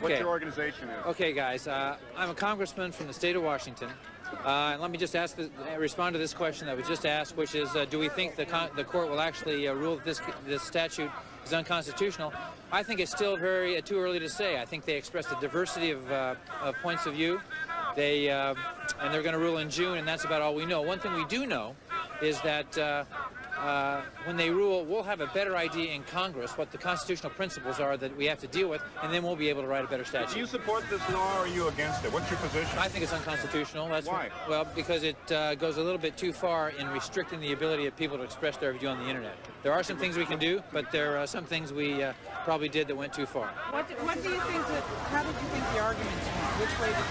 what your organization is. Okay, guys, I'm a congressman from the state of Washington. And let me just respond to this question that was just asked, which is, do we think the court will actually rule that this statute is unconstitutional? I think it's still too early to say. I think they expressed a diversity of points of view. And they're going to rule in June, and that's about all we know. One thing we do know is that when they rule, we'll have a better idea in Congress what the constitutional principles are that we have to deal with, and then we'll be able to write a better statute. Do you support this law, or are you against it? What's your position? I think it's unconstitutional. That's why? Well, because it goes a little bit too far in restricting the ability of people to express their view on the internet. There are some things we can do, but there are some things we probably did that went too far. What do you think how did you think the arguments went? Which way did the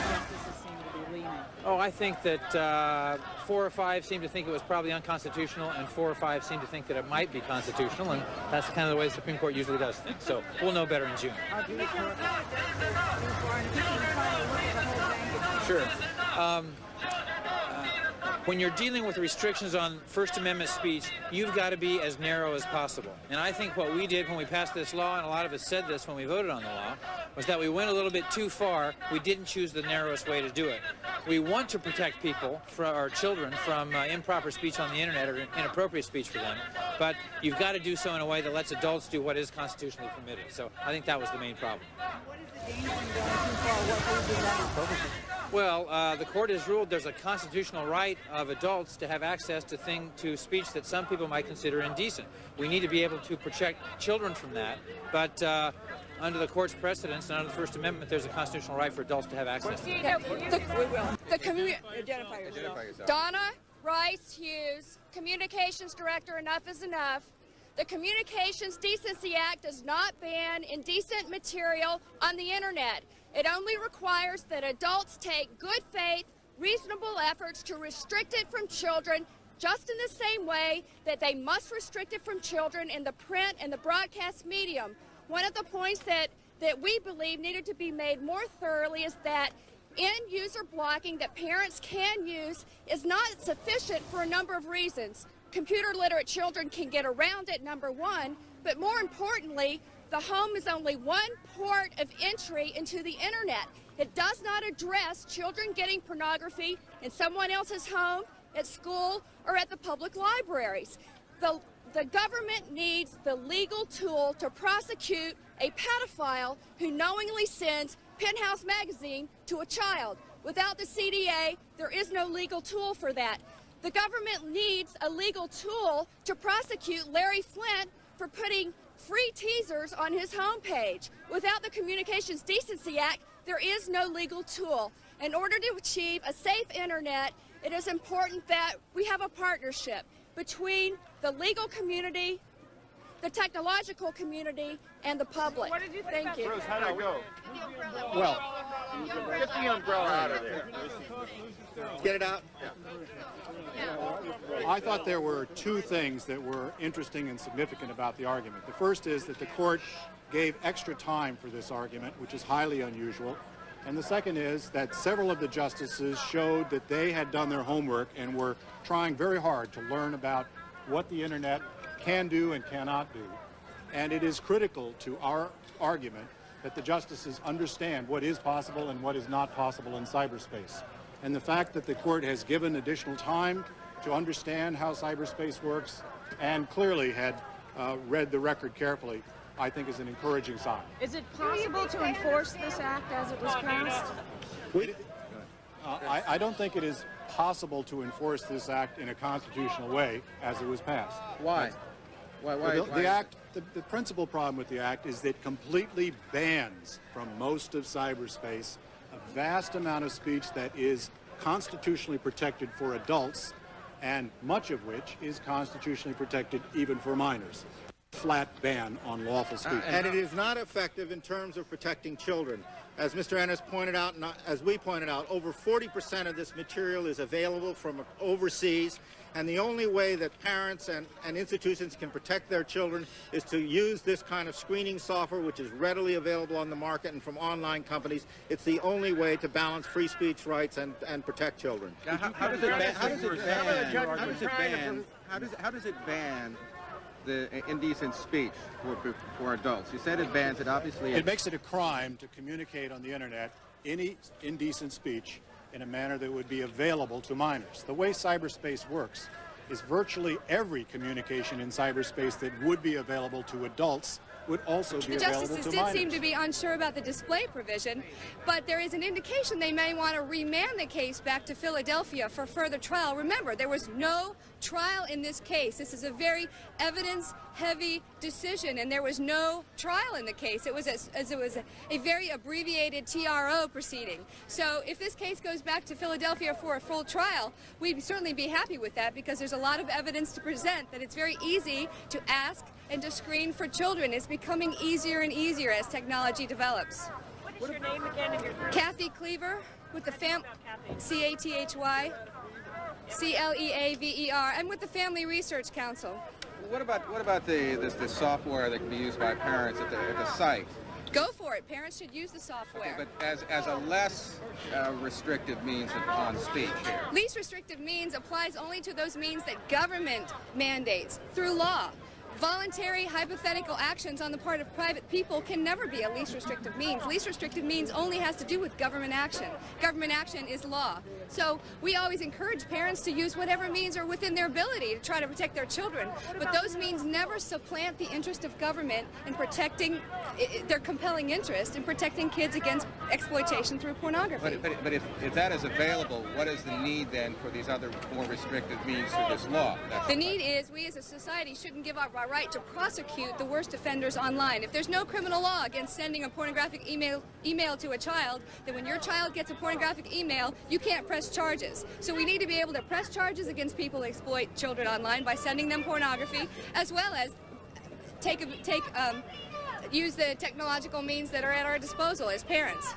justices seem to be leaning? Oh, I think that 4 or 5 seem to think it was probably unconstitutional, and 4 or 5 seem to think that it might be constitutional, and that's the kind of the way the Supreme Court usually does things. So we'll know better in June. Sure. When you're dealing with restrictions on First Amendment speech, you've got to be as narrow as possible. And I think what we did when we passed this law, and a lot of us said this when we voted on the law, was that we went a little bit too far. We didn't choose the narrowest way to do it. We want to protect people, our children, from improper speech on the internet or inappropriate speech for them, but you've got to do so in a way that lets adults do what is constitutionally permitted. So I think that was the main problem. What is the danger in going too far? What is Well, the court has ruled there's a constitutional right of adults to have access to speech that some people might consider indecent. We need to be able to protect children from that, but under the court's precedents and under the First Amendment, there's a constitutional right for adults to have access to that. Identify yourself. Donna Rice Hughes, Communications Director, Enough is Enough. The Communications Decency Act does not ban indecent material on the internet. It only requires that adults take good faith, reasonable efforts to restrict it from children, just in the same way that they must restrict it from children in the print and the broadcast medium. One of the points that we believe needed to be made more thoroughly is that end-user blocking that parents can use is not sufficient for a number of reasons. Computer literate children can get around it, number one, but more importantly, the home is only one port of entry into the internet. It does not address children getting pornography in someone else's home, at school, or at the public libraries. The government needs the legal tool to prosecute a pedophile who knowingly sends Penthouse magazine to a child. Without the CDA, there is no legal tool for that. The government needs a legal tool to prosecute Larry Flint for putting free teasers on his homepage. Without the Communications Decency Act, there is no legal tool. In order to achieve a safe internet, it is important that we have a partnership between the legal community, the technological community, and the public. What did you think? Thank you. Bruce, how'd it go? Well, Get the umbrella out of there. get it out? I thought there were 2 things that were interesting and significant about the argument. The first is that the court gave extra time for this argument, which is highly unusual. And the second is that several of the justices showed that they had done their homework and were trying very hard to learn about what the internet can do and cannot do. And it is critical to our argument that the justices understand what is possible and what is not possible in cyberspace. And the fact that the court has given additional time to understand how cyberspace works and clearly had read the record carefully, I think is an encouraging sign. Is it possible to enforce this act as it was passed? I don't think it is possible to enforce this act in a constitutional way as it was passed. Why? The act, the principal problem with the act is that it completely bans from most of cyberspace a vast amount of speech that is constitutionally protected for adults, and much of which is constitutionally protected even for minors. Flat ban on lawful speech. And it is not effective in terms of protecting children. As Mr. Ennis pointed out, and as we pointed out, over 40% of this material is available from overseas, and the only way that parents and institutions can protect their children is to use this kind of screening software, which is readily available on the market and from online companies. It's the only way to balance free speech rights and protect children. How does it ban the indecent speech for adults? You said it bans it. Obviously, it makes it a crime to communicate on the internet any indecent speech in a manner that would be available to minors. The way cyberspace works is virtually every communication in cyberspace that would be available to adults would also be available to minors. The justices did seem to be unsure about the display provision, but there is an indication they may want to remand the case back to Philadelphia for further trial. Remember, there was no trial in this case. This is a very evidence-heavy decision, and there was no trial in the case. It was a very abbreviated TRO proceeding. So if this case goes back to Philadelphia for a full trial, we'd certainly be happy with that, because there's a lot of evidence to present that it's very easy to ask and to screen for children. It's becoming easier and easier as technology develops. What is your name again and your group? Kathy Cleaver with the CATHY CLEAVER. I'm with the Family Research Council. what about the software that can be used by parents at the site? Go for it. Parents should use the software. Okay, but as a less restrictive means on speech here. Least restrictive means applies only to those means that government mandates through law. Voluntary hypothetical actions on the part of private people can never be a least restrictive means. Least restrictive means only has to do with government action. Government action is law. So we always encourage parents to use whatever means are within their ability to try to protect their children. But those means never supplant the interest of government in protecting their compelling interest in protecting kids against exploitation through pornography. But if that is available, what is the need then for these other more restrictive means through this law? The need is we as a society shouldn't give up our right to prosecute the worst offenders online. If there's no criminal law against sending a pornographic email to a child, then when your child gets a pornographic email, you can't press charges. So we need to be able to press charges against people who exploit children online by sending them pornography, as well as use the technological means that are at our disposal as parents.